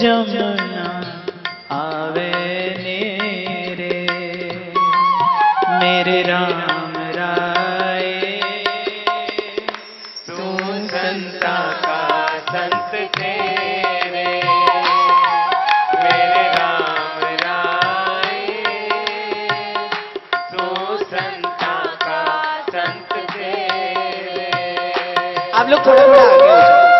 जमुना आवे नेरे, मेरे राम राय तू संता का संत तेरे, मेरे राम राय तू संता का संत तेरे। आप लोग थोड़ा थोड़ा आगे हो जाओ।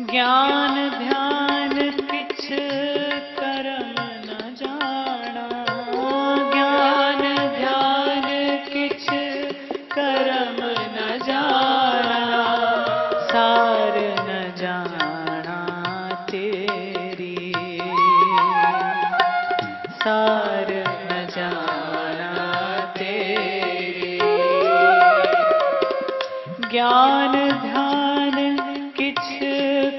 ज्ञान ध्यान किछ करम न जाना, ज्ञान ध्यान किछ करम न जाना, सार न जाना तेरी, सार न जाना तेरी। ज्ञान ध्यान किछ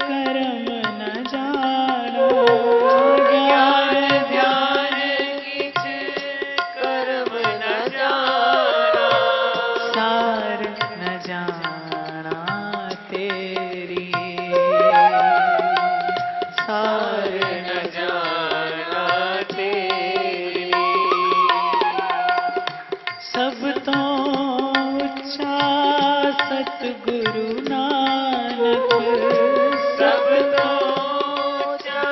करम न जाना, ज्ञान ध्यान किछ करम न जाना, सार न जाना तेरी, सार न जाना तेरी। सब तो ऊंचा सतगुरु नानक, सब तो ऊंचा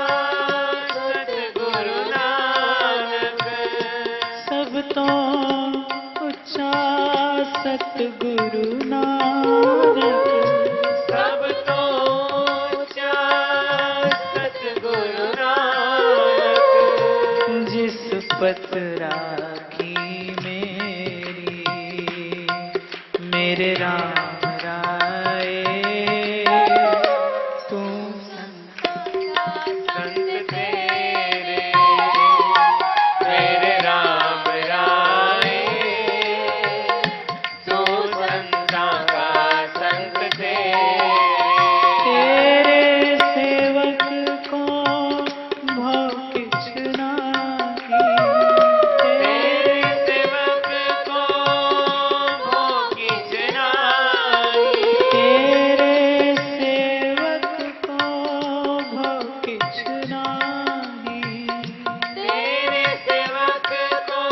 सतगुरु नानक, सब तो ऊंचा सतगुरु नानक, सब तो ऊंचा सतगुरु नानक। जिस पत राखी मेरी, मेरे राम राय तू संत तेरे, मेरे राम राय तू संता का संत तेरे। तेरे सेवक को भव किछ नाही, तेरे सेवक को भो किछ नाही, तेरे सेवक को भव किछ नाही, तेरे सेवक को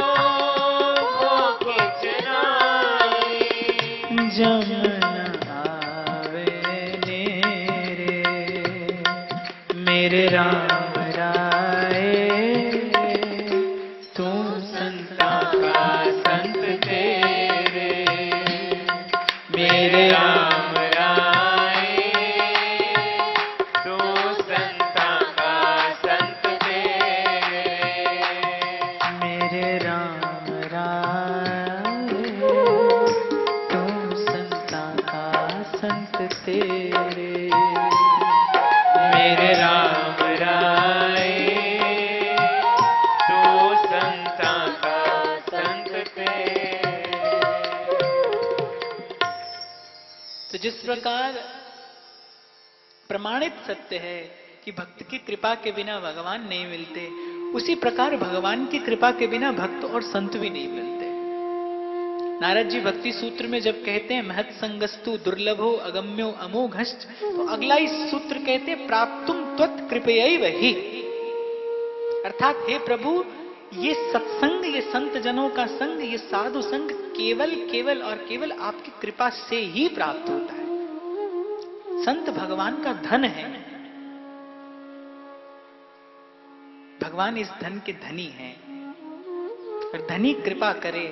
भो किछ नाही। जमुन आवे नेरे, मेरे राम राय तू संता का संत तेरे, मेरे राम राय तू संता का संत तेरे, मेरे राम राय तू संता का संत तेरे, मेरे राम राय तू संता का संत तेरे। तो जिस प्रकार प्रमाणित सत्य है कि भक्त की कृपा के बिना भगवान नहीं मिलते, उसी प्रकार भगवान की कृपा के बिना भक्त और संत भी नहीं मिलते। नारद जी भक्ति सूत्र में जब कहते हैं महत संगस्तु दुर्लभो अगम्यो अमोघश्च, तो अगला ही सूत्र कहते हैं प्राप्तुम त्वत् कृपयैव ही, अर्थात हे प्रभु ये सत्संग, ये संत जनों का संग, ये साधु संग केवल केवल और केवल आपकी कृपा से ही प्राप्त होता है। संत भगवान का धन है, भगवान इस धन के धनी हैं, और धनी कृपा करे,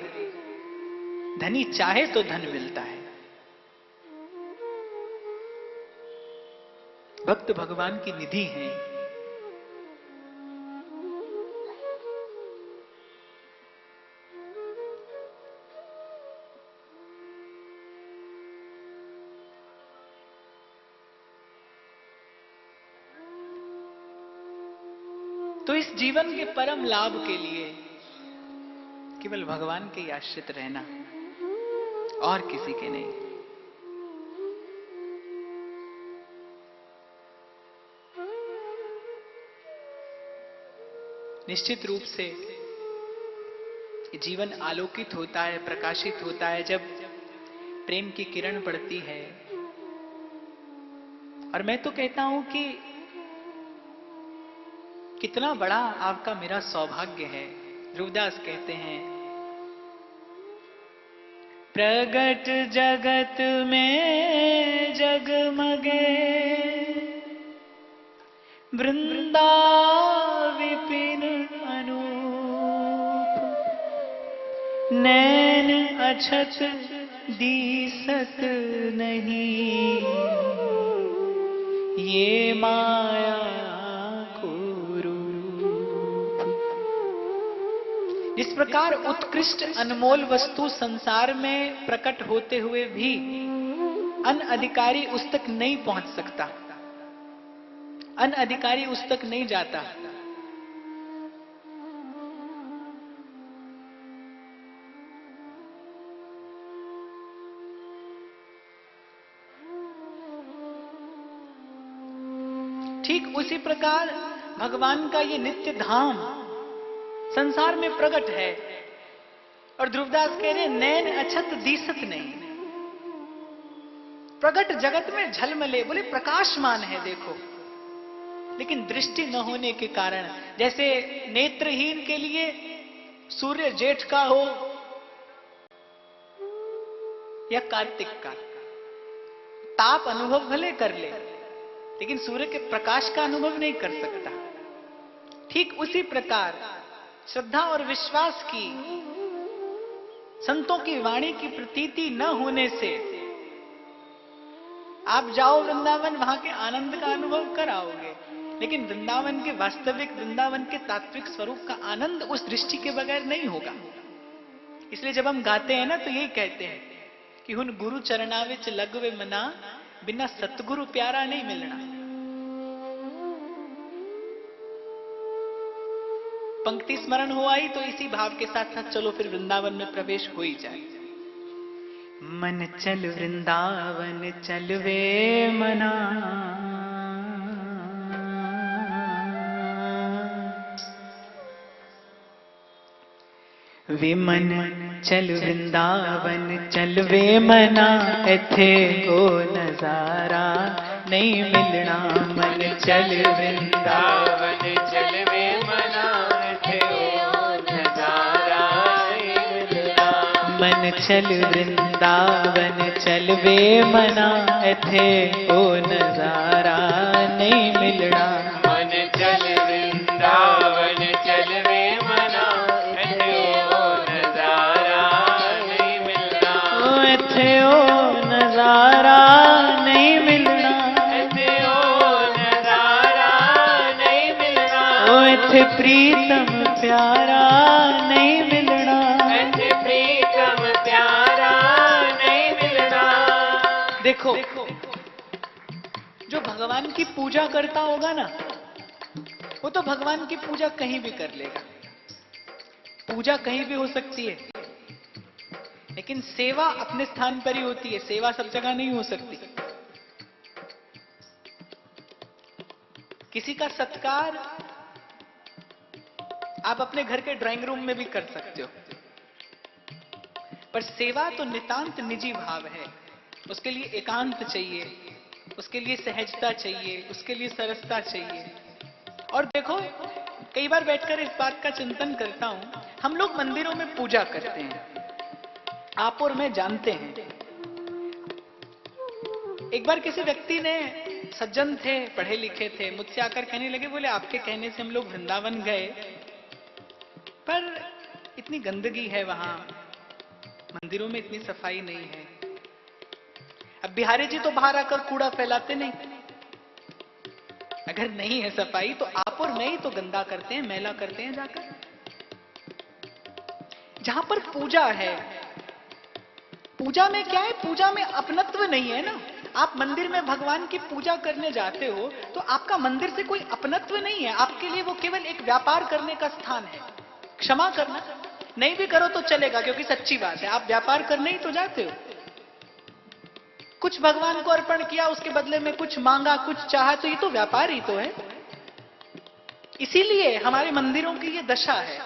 धनी चाहे तो धन मिलता है। भक्त भगवान की निधि हैं। तो इस जीवन के परम लाभ के लिए केवल भगवान के ही आश्रित रहना और किसी के नहीं। निश्चित रूप से जीवन आलोकित होता है, प्रकाशित होता है जब प्रेम की किरण पड़ती है। और मैं तो कहता हूं कि कितना बड़ा आपका मेरा सौभाग्य है। ध्रुवदास कहते हैं, प्रगट जगत में जगमगे वृंदा विपिन अनूप, नैन अछत दीसत नहीं, ये माया को रूप। जिस प्रकार उत्कृष्ट अनमोल वस्तु संसार में प्रकट होते हुए भी अनअधिकारी उस तक नहीं पहुंच सकता, अनअधिकारी उस तक नहीं जाता, ठीक उसी प्रकार भगवान का ये नित्य धाम संसार में प्रकट है। और ध्रुवदास कह रहे, नैन अछत दीसत नहीं, प्रकट जगत में झलमले, बोले प्रकाशमान है देखो, लेकिन दृष्टि न होने के कारण, जैसे नेत्रहीन के लिए सूर्य जेठ का हो या कार्तिक का, ताप अनुभव भले कर ले लेकिन सूर्य के प्रकाश का अनुभव नहीं कर सकता। ठीक उसी प्रकार श्रद्धा और विश्वास की, संतों की वाणी की प्रतीति न होने से आप जाओ वृंदावन, वहां के आनंद का अनुभव कर आओगे, लेकिन वृंदावन के वास्तविक, वृंदावन के तात्विक स्वरूप का आनंद उस दृष्टि के बगैर नहीं होगा। इसलिए जब हम गाते हैं ना तो यही कहते हैं कि हुन गुरु चरणा विच लगवे मना, बिना सतगुरु प्यारा नहीं मिलना। पंक्ति स्मरण हो आई तो इसी भाव के साथ साथ चलो फिर वृंदावन में प्रवेश हो ही जाए। मन चल वृंदावन चलवे मना, वे मन चल वृंदावन चलवे मना, इथे ओ नजारा नहीं मिलना। मन चल वृंदावन चलवे मना, इथे ओ नजारा नहीं मिलना। मन चल वृंदावन चलवे मना, इथे ओ नजारा नहीं मिलना। मन चल वृंदावन चलवे मना, इथे ओ नजारा नहीं मिलना। इथे ओ नजारा नहीं मिलना, इथे ओ नजारा नहीं मिलना। ओ इथे प्रीतम प्यारा नहीं मिलना। इथे प्रीतम प्यारा नहीं मिलना। देखो, जो भगवान की पूजा करता होगा ना, वो तो भगवान की पूजा कहीं भी कर लेगा। पूजा कहीं भी हो सकती है, लेकिन सेवा अपने स्थान पर ही होती है, सेवा सब जगह नहीं हो सकती। किसी का सत्कार आप अपने घर के ड्राइंग रूम में भी कर सकते हो, पर सेवा तो नितांत निजी भाव है। उसके लिए एकांत चाहिए, उसके लिए सहजता चाहिए, उसके लिए सरसता चाहिए। और देखो, कई बार बैठकर इस बात का चिंतन करता हूं, हम लोग मंदिरों में पूजा करते हैं, आप और मैं जानते हैं। एक बार किसी व्यक्ति ने, सज्जन थे, पढ़े लिखे थे, मुझसे आकर कहने लगे, बोले आपके कहने से हम लोग वृंदावन गए, पर इतनी गंदगी है वहां, मंदिरों में इतनी सफाई नहीं है। अब बिहारी जी तो बाहर आकर कूड़ा फैलाते नहीं, अगर नहीं है सफाई तो आप और मैं ही तो गंदा करते हैं, मैला करते हैं जाकर। जहां पर पूजा है, पूजा में क्या है, पूजा में अपनत्व नहीं है ना, आप मंदिर में भगवान की पूजा करने जाते हो तो आपका मंदिर से कोई अपनत्व नहीं है, आपके लिए वो केवल एक व्यापार करने का स्थान है। क्षमा करना, नहीं भी करो तो चलेगा क्योंकि सच्ची बात है, आप व्यापार करने ही तो जाते हो। कुछ भगवान को अर्पण किया, उसके बदले में कुछ मांगा, कुछ चाहा, तो ये तो व्यापार ही तो है। इसीलिए हमारे मंदिरों की ये दशा है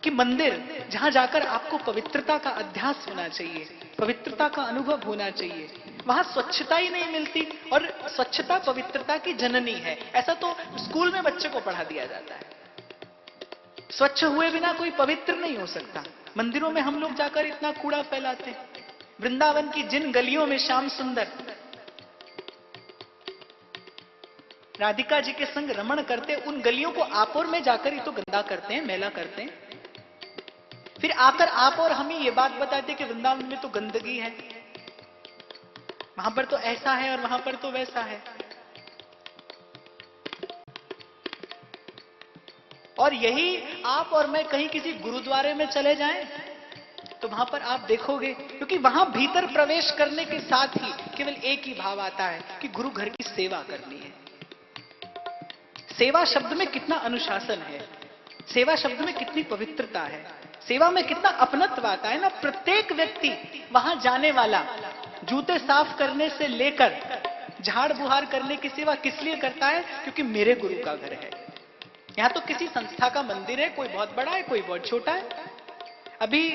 कि मंदिर जहां जाकर आपको पवित्रता का अध्यास होना चाहिए, पवित्रता का अनुभव होना चाहिए, वहां स्वच्छता ही नहीं मिलती। और स्वच्छता पवित्रता की जननी है, ऐसा तो स्कूल में बच्चे को पढ़ा दिया जाता है। स्वच्छ हुए बिना कोई पवित्र नहीं हो सकता। मंदिरों में हम लोग जाकर इतना कूड़ा फैलाते हैं। वृंदावन की जिन गलियों में श्याम सुंदर राधिका जी के संग रमण करते, उन गलियों को आप और में जाकर ही तो गंदा करते हैं, मैला करते हैं। फिर आकर आप और हम ही ये बात बताते कि वृंदावन में तो गंदगी है, वहां पर तो ऐसा है और वहां पर तो वैसा है। और यही आप और मैं कहीं किसी गुरुद्वारे में चले जाएं तो वहां पर आप देखोगे, क्योंकि वहां भीतर प्रवेश करने के साथ ही केवल एक ही भाव आता है कि गुरु घर की सेवा करनी है। सेवा शब्द में कितना अनुशासन है, सेवा शब्द में कितनी पवित्रता है, सेवा में कितना अपनत्व आता है ना। प्रत्येक व्यक्ति वहां जाने वाला जूते साफ करने से लेकर झाड़ बुहार करने की सेवा किस लिए करता है? क्योंकि मेरे गुरु का घर है। यहां तो किसी संस्था का मंदिर है, कोई बहुत बड़ा है, कोई बहुत छोटा है। अभी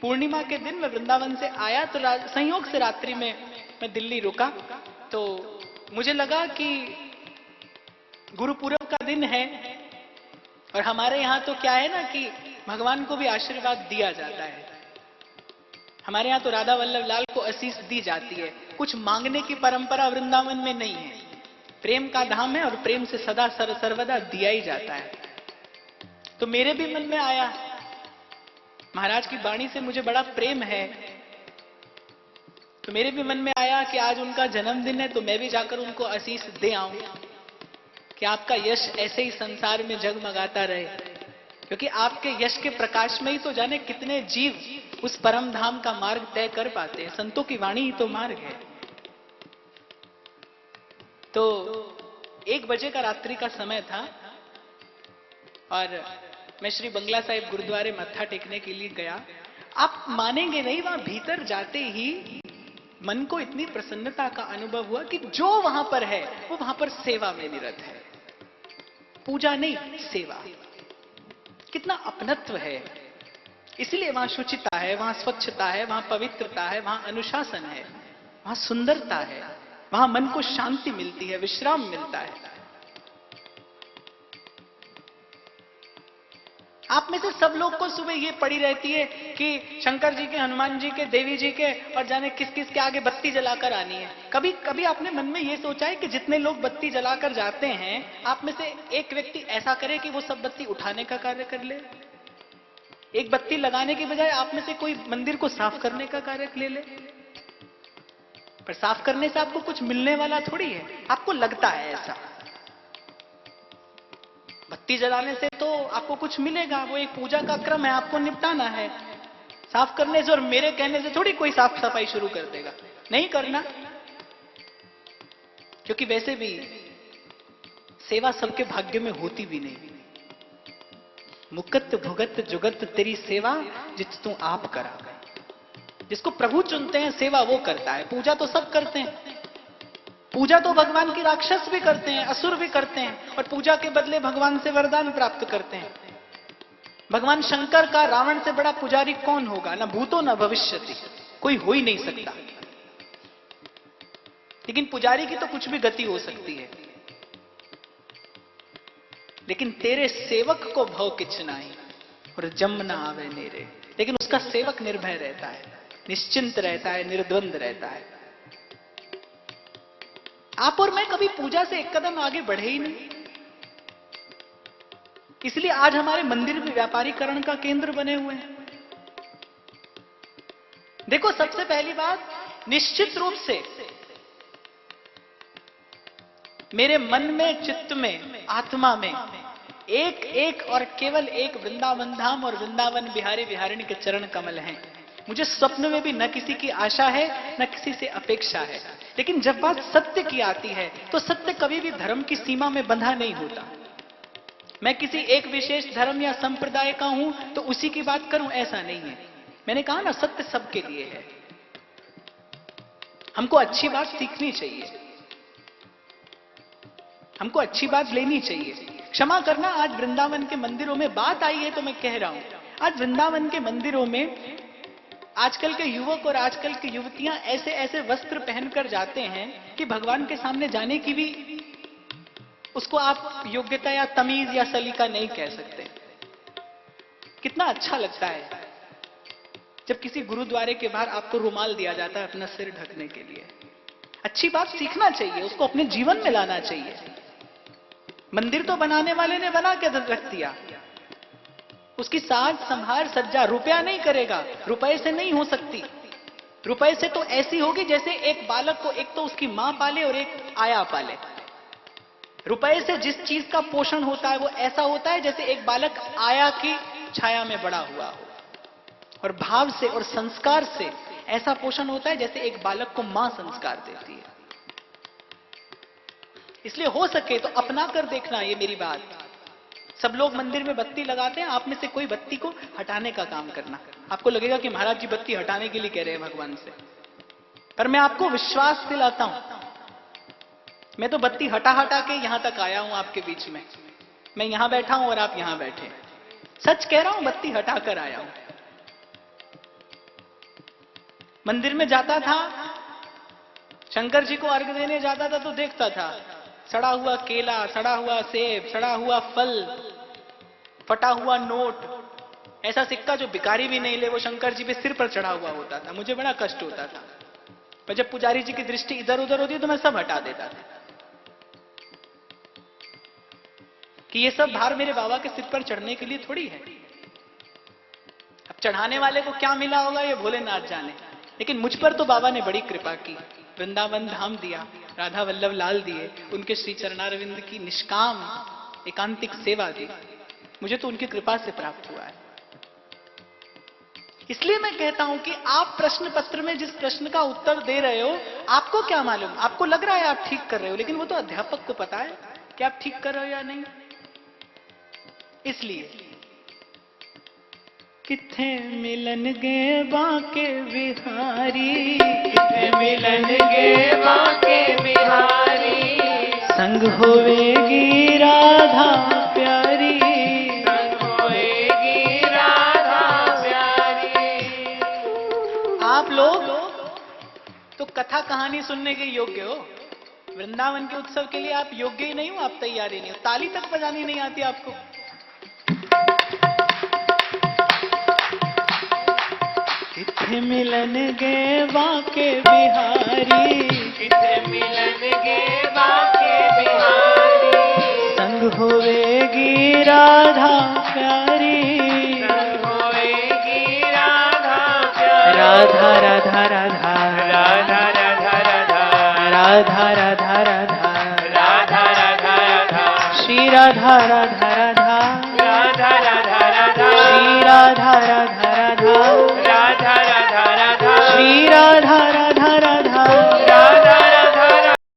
पूर्णिमा के दिन मैं वृंदावन से आया तो संयोग से रात्रि में मैं दिल्ली रुका, तो मुझे लगा कि गुरुपुरब का दिन है और हमारे यहां तो क्या है ना कि भगवान को भी आशीर्वाद दिया जाता है। हमारे यहां तो राधा वल्लभ लाल को आशीष दी जाती है। कुछ मांगने की परंपरा वृंदावन में नहीं है। प्रेम का धाम है और प्रेम से सदा सर्वदा दिया ही जाता है। तो मेरे भी मन में आया, महाराज की वाणी से मुझे बड़ा प्रेम है, तो मेरे भी मन में आया कि आज उनका जन्मदिन है तो मैं भी जाकर उनको आशीष दे आऊं कि आपका यश ऐसे ही संसार में जगमगाता रहे। क्योंकि आपके यश के प्रकाश में ही तो जाने कितने जीव उस परम धाम का मार्ग तय कर पाते हैं। संतों की वाणी ही तो मार्ग है। तो 1 बजे का रात्रि का समय था और मैं श्री बंगला साहिब गुरुद्वारे मत्था टेकने के लिए गया। आप मानेंगे नहीं, वहां भीतर जाते ही मन को इतनी प्रसन्नता का अनुभव हुआ कि जो वहां पर है वो वहां पर सेवा में निरत है। पूजा नहीं, सेवा। कितना अपनत्व है। इसलिए वहां शुचिता है, वहां स्वच्छता है, वहां पवित्रता है, वहां अनुशासन है, वहां सुंदरता है, वहां मन को शांति मिलती है, विश्राम मिलता है। आप में से सब लोग को सुबह ये पड़ी रहती है कि शंकर जी के, हनुमान जी के, देवी जी के और जाने किस किस के आगे बत्ती जलाकर आनी है। कभी कभी आपने मन में ये सोचा है कि जितने लोग बत्ती जलाकर जाते हैं, आप में से एक व्यक्ति ऐसा करे कि वो सब बत्ती उठाने का कार्य कर ले। एक बत्ती लगाने की बजाय आप में से कोई मंदिर को साफ करने का कार्य ले ले। पर साफ करने से आपको कुछ मिलने वाला थोड़ी है, आपको लगता है ऐसा। बत्ती जलाने से तो आपको कुछ मिलेगा, वो एक पूजा का क्रम है, आपको निपटाना है। साफ करने से और मेरे कहने से थोड़ी कोई साफ सफाई शुरू कर देगा, नहीं करना। क्योंकि वैसे भी सेवा सबके भाग्य में होती भी नहीं। मुकत भुगत जुगत तेरी सेवा जित तू आप करा। जिसको प्रभु चुनते हैं सेवा वो करता है। पूजा तो सब करते हैं। पूजा तो भगवान की राक्षस भी करते हैं, असुर भी करते हैं, और पूजा के बदले भगवान से वरदान प्राप्त करते हैं। भगवान शंकर का रावण से बड़ा पुजारी कौन होगा? ना भूतो ना भविष्यति, कोई हो ही नहीं सकता। लेकिन पुजारी की तो कुछ भी गति हो सकती है। लेकिन तेरे सेवक को भव किछ नाही और जम ना आवे नेरे। लेकिन उसका सेवक निर्भय रहता है, निश्चिंत रहता है, निर्द्वंद रहता है। आप और मैं कभी पूजा से एक कदम आगे बढ़े ही नहीं। इसलिए आज हमारे मंदिर भी व्यापारीकरण का केंद्र बने हुए हैं। देखो, सबसे पहली बात, निश्चित रूप से मेरे मन में, चित्त में, आत्मा में एक एक और केवल एक वृंदावन धाम और वृंदावन बिहारी बिहारिणी के चरण कमल हैं। मुझे स्वप्न में भी न किसी की आशा है न किसी से अपेक्षा है। लेकिन जब बात सत्य की आती है तो सत्य कभी भी धर्म की सीमा में बंधा नहीं होता। मैं किसी एक विशेष धर्म या संप्रदाय का हूं तो उसी की बात करूं, ऐसा नहीं है। मैंने कहा ना, सत्य सबके लिए है। हमको अच्छी बात सीखनी चाहिए, हमको अच्छी बात लेनी चाहिए। क्षमा करना, आज वृंदावन के मंदिरों में बात आई है तो मैं कह रहा हूं। आज वृंदावन के मंदिरों में आजकल के युवक और आजकल की युवतियां ऐसे ऐसे वस्त्र पहनकर जाते हैं कि भगवान के सामने जाने की भी उसको आप योग्यता या तमीज या सलीका नहीं कह सकते। कितना अच्छा लगता है जब किसी गुरुद्वारे के बाहर आपको रुमाल दिया जाता है अपना सिर ढकने के लिए। अच्छी बात सीखना चाहिए, उसको अपने जीवन में लाना चाहिए। मंदिर तो बनाने वाले ने बना के रख दिया, उसकी साज संभार सज्जा रुपया नहीं करेगा, रुपए से नहीं हो सकती। रुपए से तो ऐसी होगी जैसे एक बालक को एक तो उसकी मां पाले और एक आया पाले। रुपए से जिस चीज का पोषण होता है वो ऐसा होता है जैसे एक बालक आया की छाया में बड़ा हुआ हो, और भाव से और संस्कार से ऐसा पोषण होता है जैसे एक बालक को मां संस्कार देती है। इसलिए हो सके तो अपना कर देखना, ये मेरी बात। सब लोग मंदिर में बत्ती लगाते हैं, आप में से कोई बत्ती को हटाने का काम करना। आपको लगेगा कि महाराज जी बत्ती हटाने के लिए कह रहे हैं भगवान से, पर मैं आपको विश्वास दिलाता हूं, मैं तो बत्ती हटा हटा के यहां तक आया हूं आपके बीच में। मैं यहां बैठा हूं और आप यहां बैठे। सच कह रहा हूं, बत्ती हटा कर आया हूं। मंदिर में जाता था, शंकर जी को अर्घ्य देने जाता था तो देखता था सड़ा हुआ केला, सड़ा हुआ सेब, सड़ा हुआ फल, फटा हुआ नोट, ऐसा सिक्का जो भिखारी भी नहीं ले वो शंकर जी पे सिर पर चढ़ा हुआ होता था। मुझे बड़ा कष्ट होता था, पर जब पुजारी जी की दृष्टि इधर उधर होती तो मैं सब हटा देता था कि ये सब भार मेरे बाबा के सिर पर चढ़ने के लिए थोड़ी है। अब चढ़ाने वाले को क्या मिला होगा ये भोलेनाथ जाने, लेकिन मुझ पर तो बाबा ने बड़ी कृपा की। वृंदावन धाम दिया, राधा वल्लभ लाल दिए, उनके श्री चरणारविंद की निष्काम एकांतिक सेवा दी, मुझे तो उनकी कृपा से प्राप्त हुआ है। इसलिए मैं कहता हूं कि आप प्रश्न पत्र में जिस प्रश्न का उत्तर दे रहे हो, आपको क्या मालूम, आपको लग रहा है आप ठीक कर रहे हो, लेकिन वो तो अध्यापक को पता है कि आप ठीक कर रहे हो या नहीं। इसलिए किथे मिलन गे बांके बिहारी, किथे मिलन गे बांके बिहारी, संग होवेगी राधा प्यारी, संग होएगी राधा प्यारी। आप लोग तो कथा कहानी सुनने के योग्य हो, वृंदावन के उत्सव के लिए आप योग्य ही नहीं हो, आप तैयार ही नहीं हो, ताली तक बजानी नहीं आती आपको। किथे मिलन गे बांके बिहारी, किथे मिलन गे बांके बिहारी, संग होवेगी राधा प्यारी, संग होएगी राधा प्यारी। राधा राधा राधा राधा राधा राधा, राधा राधा राधा राधा राधा राधा, श्री राधा राधा